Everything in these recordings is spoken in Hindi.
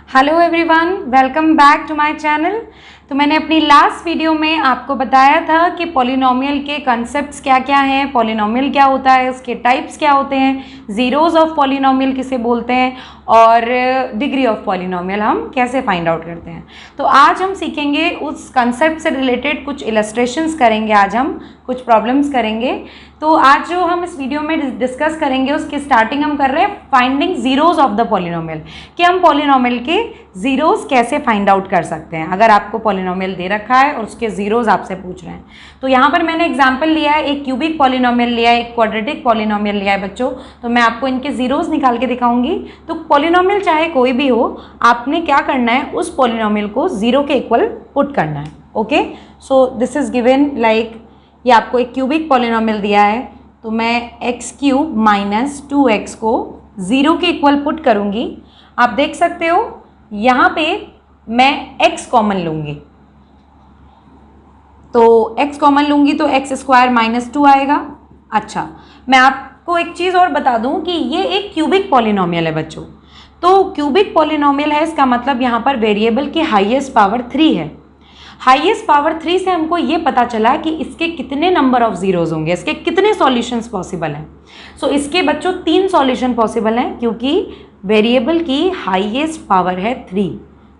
Hello everyone, welcome back to my channel. तो मैंने अपनी लास्ट वीडियो में आपको बताया था कि पॉलिनोमियल के कॉन्सेप्ट्स क्या क्या हैं, पॉलिनोमियल क्या होता है, उसके टाइप्स क्या होते हैं, ज़ीरोज़ ऑफ पॉलिनोमियल किसे बोलते हैं और डिग्री ऑफ पॉलिनोमियल हम कैसे फाइंड आउट करते हैं। तो आज हम सीखेंगे उस कॉन्सेप्ट से रिलेटेड कुछ इलस्ट्रेशंस करेंगे, आज हम कुछ प्रॉब्लम्स करेंगे। तो आज जो हम इस वीडियो में डिस्कस करेंगे उसकी स्टार्टिंग हम कर रहे हैं finding zeros of the polynomial, कि हम पॉलिनोमियल के ज़ीरोज़ कैसे फाइंड आउट कर सकते हैं अगर आपको पॉलिनोमियल दे रखा है और उसके ज़ीरोज़ आपसे पूछ रहे हैं। तो यहाँ पर मैंने एग्जांपल लिया है, एक क्यूबिक पॉलिनोमियल लिया है, एक क्वाड्रेटिक पॉलिनोमियल लिया है बच्चों। तो मैं आपको इनके ज़ीरोज़ निकाल के दिखाऊंगी। तो पॉलिनोमियल चाहे कोई भी हो, आपने क्या करना है, उस पॉलिनोमियल को ज़ीरो के इक्वल पुट करना है। Okay, so this is given like, ये आपको एक क्यूबिक पॉलिनोमियल दिया है, तो मैं एक्स क्यूब माइनस 2x को ज़ीरो के इक्वल पुट करूँगी। आप देख सकते हो यहाँ पे मैं x कॉमन लूँगी, तो x कॉमन लूँगी तो एक्स स्क्वायर माइनस 2 आएगा। अच्छा, मैं आपको एक चीज़ और बता दूँ कि ये एक क्यूबिक पॉलिनोमियल है बच्चों। तो क्यूबिक पॉलिनोमियल है, इसका मतलब यहाँ पर वेरिएबल की हाईएस्ट पावर 3 है। हाईएस्ट पावर 3 से हमको ये पता चला कि इसके कितने नंबर ऑफ ज़ीरोज़ होंगे, इसके कितने सॉल्यूशंस पॉसिबल हैं। सो इसके बच्चों 3 सॉल्यूशन पॉसिबल हैं, क्योंकि वेरिएबल की हाईएस्ट पावर है 3।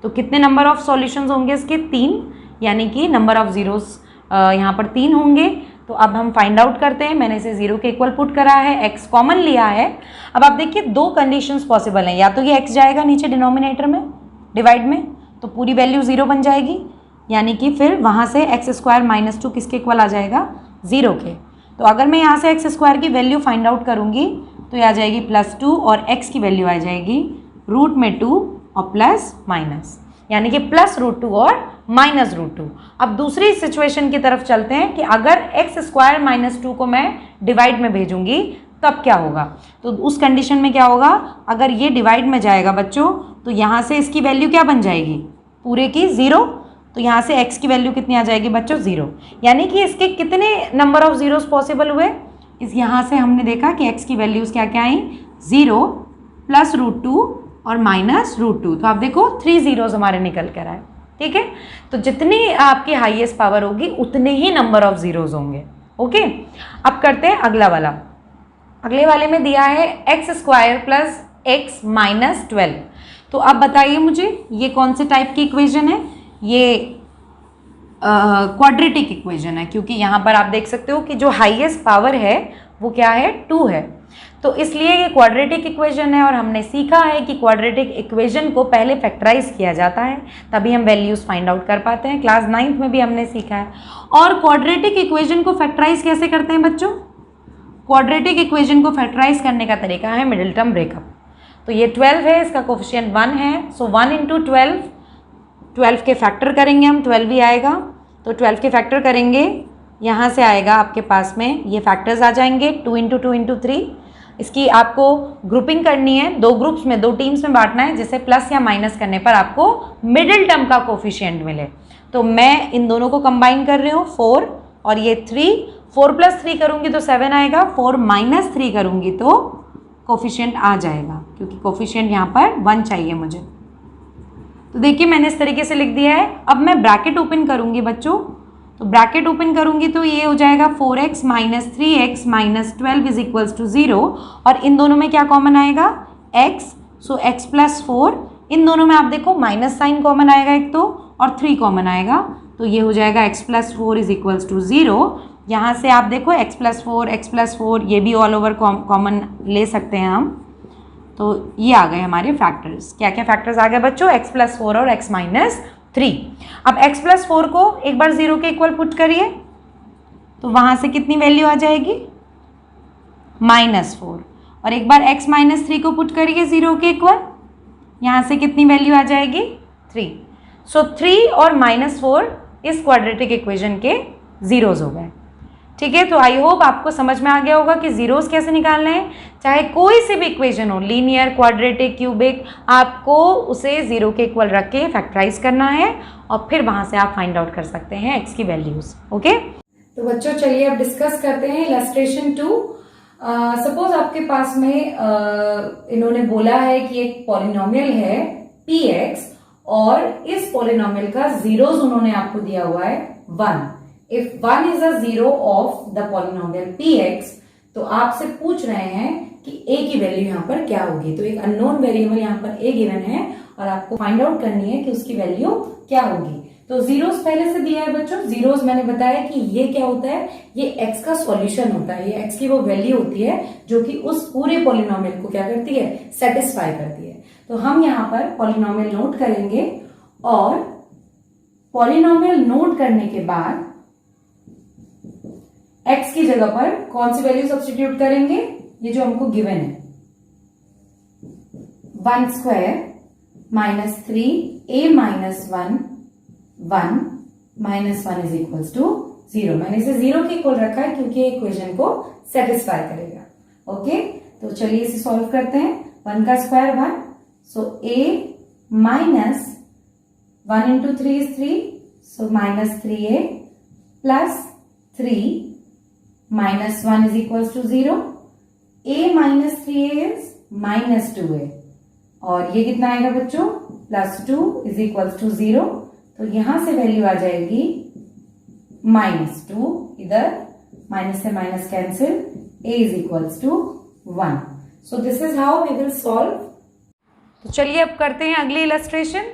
तो कितने नंबर ऑफ सॉल्यूशंस होंगे इसके? 3, यानी कि नंबर ऑफ ज़ीरोज़ यहाँ पर 3 होंगे। तो अब हम फाइंड आउट करते हैं। मैंने इसे ज़ीरो के इक्वल पुट करा है, x कॉमन लिया है। अब आप देखिए दो कंडीशंस पॉसिबल हैं, या तो ये x जाएगा नीचे डिनोमिनेटर में डिवाइड में, तो पूरी वैल्यू 0 बन जाएगी, यानी कि फिर वहाँ से एक्स स्क्वायर माइनस 2 किसके इक्वल आ जाएगा? 0 के। तो अगर मैं यहाँ से एक्स स्क्वायर की वैल्यू फाइंड आउट करूँगी तो ये आ जाएगी +2 और x की वैल्यू आ जाएगी रूट में 2 और प्लस माइनस, यानी कि +√2 और -√2। अब दूसरी सिचुएशन की तरफ चलते हैं कि अगर एक्स स्क्वायर माइनस 2 को मैं डिवाइड में भेजूँगी तब क्या होगा। तो उस कंडीशन में क्या होगा, अगर ये डिवाइड में जाएगा बच्चों तो यहाँ से इसकी वैल्यू क्या बन जाएगी? पूरे की 0। तो यहाँ से x की वैल्यू कितनी आ जाएगी बच्चों? 0। यानी कि इसके कितने नंबर ऑफ ज़ीरोज़ पॉसिबल हुए? इस यहाँ से हमने देखा कि x की वैल्यूज़ क्या क्या आई? 0 +√2 और -√2। तो आप देखो 3 ज़ीरोज़ हमारे निकल कर आए। ठीक है, तो जितनी आपकी हाईएस्ट पावर होगी उतने ही नंबर ऑफ ज़ीरोज़ होंगे। ओके, अब करते हैं अगला वाला। अगले वाले में दिया है x² + x - 12। तो अब बताइए मुझे ये कौन से टाइप की इक्वेशन है? ये क्वाड्रेटिक इक्वेशन है, क्योंकि यहाँ पर आप देख सकते हो कि जो हाईएस्ट पावर है वो क्या है? 2 है। तो इसलिए ये क्वाड्रेटिक इक्वेशन है, और हमने सीखा है कि क्वाड्रेटिक इक्वेशन को पहले फैक्टराइज किया जाता है, तभी हम वैल्यूज़ फाइंड आउट कर पाते हैं। क्लास 9th में भी हमने सीखा है। और क्वाड्रेटिक इक्वेशन को फैक्टराइज कैसे करते हैं बच्चों? क्वाड्रेटिक इक्वेशन को फैक्टराइज करने का तरीका है मिडिल टर्म ब्रेकअप। तो ये 12 है, इसका कोफिशिएंट 1 है, सो 1 × 12, 12 के फैक्टर करेंगे हम, 12 भी आएगा। तो 12 के फैक्टर करेंगे, यहाँ से आएगा आपके पास में ये फैक्टर्स आ जाएंगे 2 × 2 × 3। इसकी आपको ग्रुपिंग करनी है, 2 ग्रुप्स में, 2 टीम्स में बांटना है, जिससे प्लस या माइनस करने पर आपको मिडिल टर्म का कोफिशिएंट मिले। तो मैं इन दोनों को कंबाइन कर रही हूँ, 4 और ये 3। 4 + 3 करूँगी तो 7 आएगा, 4 - 3 करूँगी तो कोफिशिएंट आ जाएगा, क्योंकि कोफिशिएंट यहाँ पर 1 चाहिए मुझे। तो देखिए मैंने इस तरीके से लिख दिया है। अब मैं ब्रैकेट ओपन करूँगी बच्चों, तो ब्रैकेट ओपन करूँगी तो ये हो जाएगा 4x - 3x - 12 = 0। और इन दोनों में क्या कॉमन आएगा? x, सो x + 4। इन दोनों में आप देखो माइनस साइन कॉमन आएगा एक तो, और 3 कॉमन आएगा, तो ये हो जाएगा x + 4 = 0। यहाँ से आप देखो x + 4, x + 4, ये भी ऑल ओवर कॉमन ले सकते हैं हम। तो ये आ गए हमारे फैक्टर्स। क्या क्या फैक्टर्स आ गए बच्चों? x + 4 और x - 3। अब x + 4 को एक बार 0 के इक्वल पुट करिए, तो वहाँ से कितनी वैल्यू आ जाएगी? -4। और एक बार x - 3 को पुट करिए 0 के इक्वल, यहाँ से कितनी वैल्यू आ जाएगी? 3। सो 3 और -4 इस क्वाड्रेटिक इक्वेशन के ज़ीरोज़ हो गए। ठीक है, तो आई होप आपको समझ में आ गया होगा कि ज़ीरोज़ कैसे निकालने हैं। चाहे कोई सी भी इक्वेशन हो, लीनियर, क्वाड्रेटिक, क्यूबिक, आपको उसे 0 के इक्वल रख के फैक्टराइज करना है, और फिर वहाँ से आप फाइंड आउट कर सकते हैं x की वैल्यूज़। ओके, तो बच्चों चलिए अब डिस्कस करते हैं इलस्ट्रेशन 2। सपोज आपके पास में इन्होंने बोला है कि एक पॉलिनोमियल है px और इस पॉलिनोमियल का जीरोस उन्होंने आपको दिया हुआ है 1। If 1 is a zero of the polynomial px, तो आपसे पूछ रहे हैं कि a की वैल्यू यहाँ पर क्या होगी। तो एक अननोन वेरिएबल यहाँ पर a गिवन है और आपको फाइंड आउट करनी है कि उसकी वैल्यू क्या होगी। तो जीरोस पहले से दिया है बच्चों। जीरोस मैंने बताया कि ये क्या होता है, ये x का सॉल्यूशन होता है, ये x की वो वैल्यू होती है जो कि उस पूरे पॉलिनोमियल को क्या करती है, सेटिस्फाई करती है। तो हम यहाँ पर पॉलिनोमियल नोट करेंगे और पॉलिनोमियल नोट करने के बाद x की जगह पर कौन सी वैल्यू सब्स्टिट्यूट करेंगे, ये जो हमको गिवन है 1 square minus 3a minus 1 1 minus 1 is equals to 0। मैंने इसे 0 के इक्वल रखा है क्योंकि इक्वेशन को सेटिस्फाई करेगा। ओके, तो चलिए इसे सॉल्व करते हैं। 1 का square 1, so a minus 1 into 3 is 3, so minus 3a plus 3 minus 1 is equals to 0। a minus 3a is minus 2a और ये कितना आएगा बच्चों, प्लस 2 इज इक्वल्स टू 0। तो यहां से वैल्यू आ जाएगी माइनस 2, इधर माइनस से minus cancel, a is equals to 1। So this is how we will solve. तो चलिए अब करते हैं अगली इलस्ट्रेशन।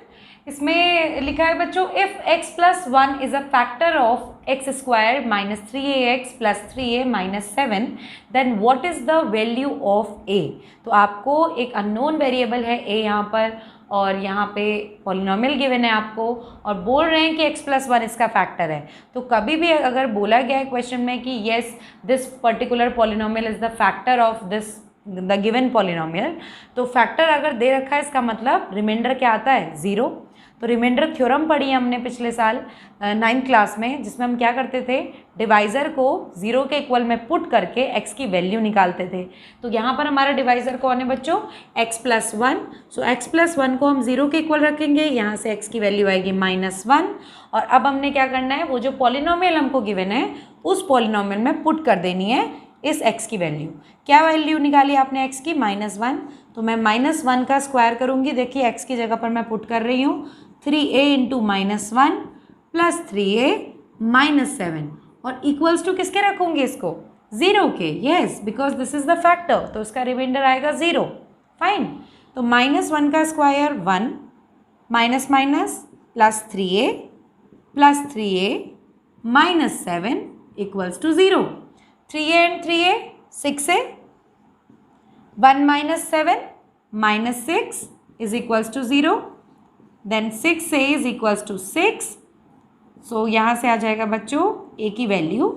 इसमें लिखा है बच्चों, if x plus 1 is a factor of x square minus 3ax plus 3a minus 7, then what is the value of a। तो आपको एक अननोन वेरिएबल है a यहाँ पर और यहाँ पे पॉलिनोमियल गिवन है आपको और बोल रहे हैं कि x प्लस 1 इसका फैक्टर है। तो कभी भी अगर बोला गया है क्वेश्चन में कि yes this particular polynomial is the factor of this the given polynomial, तो फैक्टर अगर दे रखा है इसका मतलब रिमाइंडर क्या आता है, 0। तो रिमाइंडर थ्योरम पढ़ी है हमने पिछले साल 9th क्लास में, जिसमें हम क्या करते थे, डिवाइज़र को 0 के इक्वल में पुट करके x की वैल्यू निकालते थे। तो यहाँ पर हमारा डिवाइज़र कौन है बच्चों, x प्लस 1। सो x प्लस 1 को हम 0 के इक्वल रखेंगे, यहाँ से x की वैल्यू आएगी माइनस 1। और अब हमने क्या करना है, वो जो पॉलिनोमियल हमको गिवन है उस पॉलिनोमियल में पुट कर देनी है इस x की वैल्यू। क्या वैल्यू निकाली आपने x की, माइनस 1। तो मैं माइनस 1 का स्क्वायर करूँगी, देखिए x की जगह पर मैं पुट कर रही हूँ 3a into minus 1 plus 3a minus 7 और इक्वल्स टू किसके रखूँगी इसको, 0 के। Yes, because this is the factor, तो इसका रिमाइंडर आएगा 0। फाइन, तो माइनस 1 का square 1 minus minus plus 3a minus 7 equals to 0। 3a and 3a 6a, 1 minus 7 minus 6 is equals to 0। Then 6a is equals to 6। So यहाँ से आ जाएगा बच्चों a की वैल्यू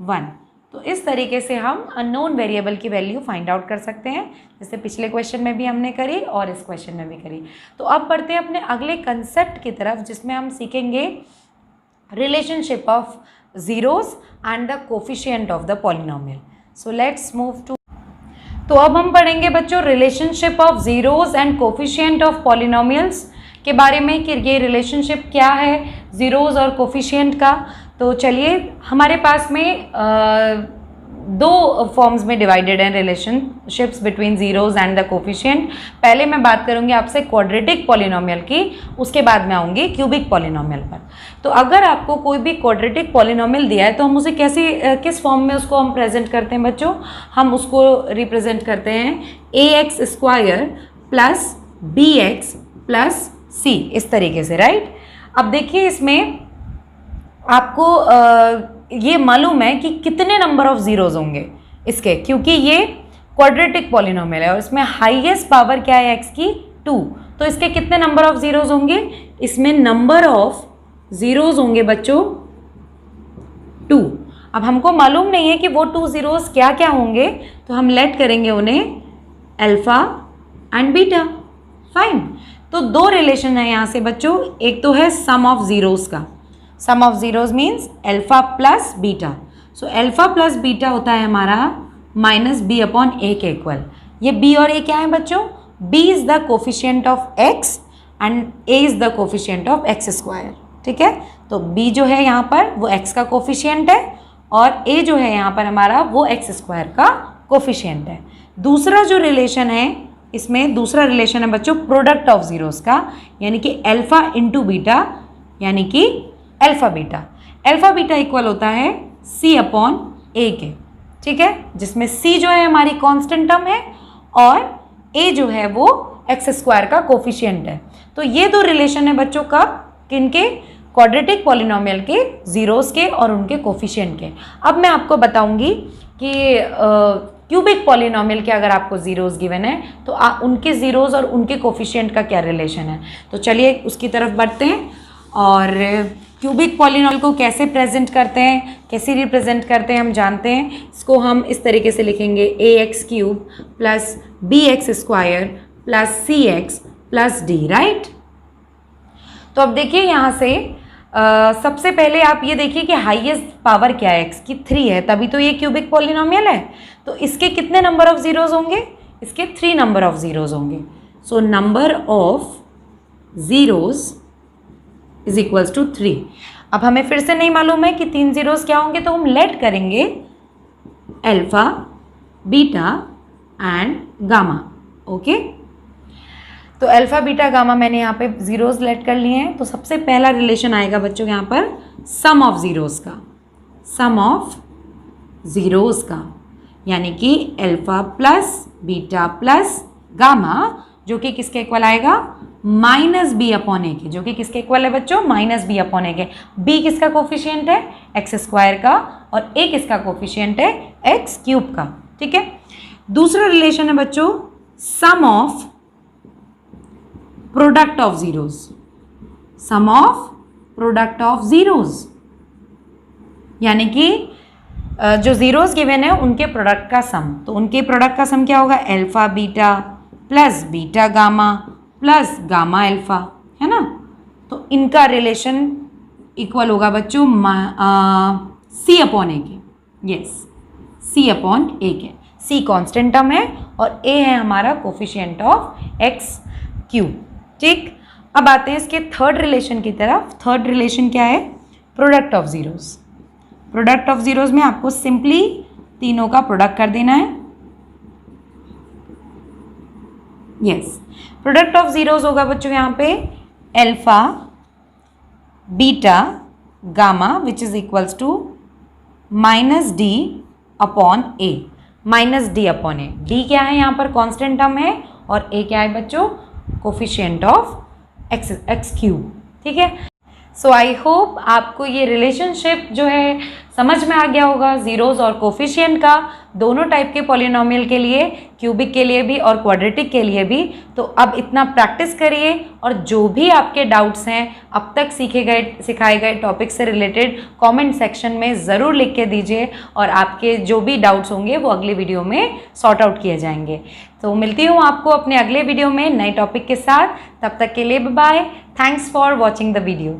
1। तो इस तरीके से हम अननोन वेरिएबल की वैल्यू फाइंड आउट कर सकते हैं, जैसे पिछले क्वेश्चन में भी हमने करी और इस क्वेश्चन में भी करी। तो अब बढ़ते हैं अपने अगले कंसेप्ट की तरफ, जिसमें हम सीखेंगे relationship of zeros and the coefficient of the polynomial. So let's move to. तो अब हम पढ़ेंगे बच्चों relationship of zeros and coefficient of polynomials के बारे में कि ये रिलेशनशिप क्या है जीरोस और कोफिशिएंट का। तो चलिए, हमारे पास में दो फॉर्म्स में डिवाइडेड हैं relationships between zeros and the coefficient. पहले मैं बात करूंगी आपसे क्वाड्रेटिक पॉलिनोमियल की, उसके बाद में आऊँगी क्यूबिक पॉलिनोमियल पर। तो अगर आपको कोई भी क्वाड्रेटिक पॉलिनोमियल दिया है तो हम उसे किस फॉर्म में उसको हम प्रेजेंट करते हैं बच्चों, हम उसको रिप्रेजेंट करते हैं ax square plus bx plus c, इस तरीके से, राइट। अब देखिए इसमें आपको ये मालूम है कि कितने नंबर ऑफ जीरोज होंगे इसके, क्योंकि ये क्वाड्रेटिक पॉलिनोमियल है और इसमें हाईएस्ट पावर क्या है x की, 2। तो इसके कितने नंबर ऑफ जीरोज होंगे, इसमें नंबर ऑफ जीरोज होंगे बच्चों 2। अब हमको मालूम नहीं है कि वो 2 जीरोज क्या क्या होंगे, तो हम लेट करेंगे उन्हें अल्फा एंड बीटा। फाइन, तो दो रिलेशन है यहाँ से बच्चों, एक तो है सम ऑफ जीरोस का, sum of zeros means alpha plus beta. So alpha plus beta होता है हमारा माइनस बी अपॉन ए के इक्वल। ये बी और ए क्या है बच्चों, b is the coefficient of x and a is the coefficient of x square. ठीक है, तो बी जो है यहाँ पर वो एक्स का कोफिशिएंट है और ए जो है यहाँ पर हमारा वो एक्स स्क्वायर का कोफिशिएंट है। दूसरा जो रिलेशन है इसमें दूसरा रिलेशन है बच्चों प्रोडक्ट ऑफ ज़ीरोज़ का, यानी कि अल्फ़ा इंटू बीटा, यानी कि alpha beta. Alpha beta equal होता है C अपॉन A के, ठीक है, जिसमें C जो है हमारी कांस्टेंट टर्म है और A जो है वो एक्स स्क्वायर का कोफिशिएंट है। तो ये दो रिलेशन है बच्चों का, किनके? क्वाड्रेटिक पॉलिनोमियल के ज़ीरोज़ के और उनके कोफिशिएंट के। अब मैं आपको बताऊंगी कि क्यूबिक पॉलिनोमियल के अगर आपको ज़ीरोज़ गिवन है तो उनके ज़ीरोज़ और उनके कोफिशिएंट का क्या रिलेशन है। तो चलिए उसकी तरफ बढ़ते हैं और क्यूबिक पॉलिनोमियल को कैसे प्रेजेंट करते हैं, कैसे रिप्रेजेंट करते हैं हम जानते हैं। इसको हम इस तरीके से लिखेंगे ax³ plus bx² plus cx plus d, right. तो अब देखिए यहाँ से सबसे पहले आप ये देखिए कि हाईएस्ट पावर क्या है, x की 3 है, तभी तो ये क्यूबिक पॉलिनोमियल है। तो इसके कितने नंबर ऑफ ज़ीरोज़ होंगे? इसके 3 नंबर ऑफ ज़ीरोज़ होंगे। So number of zeros is equals to 3। अब हमें फिर से नहीं मालूम है कि 3 ज़ीरोज़ क्या होंगे, तो हम लेट करेंगे alpha, beta and gamma. Okay, तो अल्फ़ा, बीटा, गामा मैंने यहाँ पे ज़ीरोज़ लेट कर लिए हैं। तो सबसे पहला रिलेशन आएगा बच्चों यहाँ पर सम ऑफ ज़ीरोज़ का, सम ऑफ ज़ीरोज़ का, यानी कि alpha plus beta plus gamma, जो कि किसके इक्वल आएगा? माइनस बी अपॉन ए के, जो कि किसके इक्वल है बच्चों? माइनस बी अपॉन ए के। बी किसका कोफिशिएंट है? x² का, और ए किसका कोफिशिएंट है? x³ का, ठीक है। दूसरा रिलेशन है बच्चों sum of product of zeros, sum of product of zeros, यानी कि जो ज़ीरोज़ गिवन है उनके प्रोडक्ट का सम। तो उनके प्रोडक्ट का सम क्या होगा? Alpha beta plus beta gamma plus gamma alpha, है ना। तो इनका रिलेशन इक्वल होगा बच्चों C अपॉन ए के, यस, C अपॉन ए के। C कांस्टेंट टर्म है और A है हमारा कोफिशिएंट ऑफ x³, ठीक। अब आते हैं इसके थर्ड रिलेशन की तरफ। थर्ड रिलेशन क्या है? Product of zeros. Product of zeros में आपको सिंपली तीनों का प्रोडक्ट कर देना है, यस। प्रोडक्ट ऑफ ज़ीरोज़ होगा बच्चों यहाँ पे alpha beta gamma which is equals to minus d upon a, minus d upon a. D क्या है यहाँ पर? कांस्टेंट टर्म है, और ए क्या है बच्चों? कोफिशिएंट ऑफ x³, ठीक है। सो आई होप आपको ये रिलेशनशिप जो है समझ में आ गया होगा ज़ीरोज़ और कोफिशिएंट का, दोनों टाइप के पॉलिनोमियल के लिए, क्यूबिक के लिए भी और क्वाड्रेटिक के लिए भी। तो अब इतना प्रैक्टिस करिए, और जो भी आपके डाउट्स हैं अब तक सिखाए गए टॉपिक से रिलेटेड कमेंट सेक्शन में ज़रूर लिख के दीजिए, और आपके जो भी डाउट्स होंगे वो अगले वीडियो में सॉर्ट आउट किए जाएंगे। तो मिलती हूँ आपको अपने अगले वीडियो में नए टॉपिक के साथ। तब तक के लिए bye bye. Thanks for watching the video.